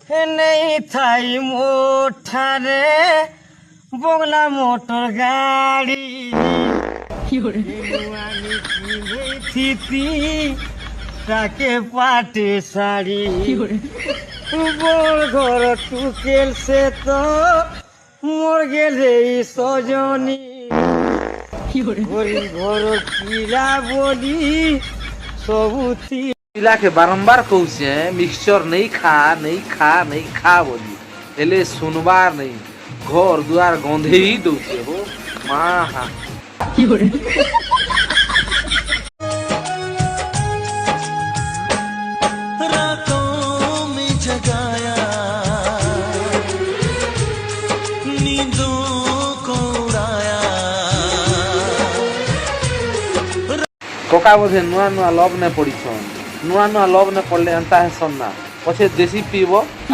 नहीं थाई मोठारे बगला मोटर गाड़ी थी তাকে পাটে শাড়ি বড় ঘর টুকেল সে তো মর গেলে সজনী গরিব ঘর কিরা বলি সবুতি पिला के बारंबार कहूचे मिक्सचर नहीं खा नहीं खा नहीं खा बोली हेले सुनबार नहीं घर दुआर गंधे ही दौचे हो माँ हाँ रातों में जगाया नींदों को उड़ाया कोका बोधे नुआ नुआ लव ने पड़ी नुआ नुआ लव ने पड़ले अंता है सन्ना पछे देसी पीबो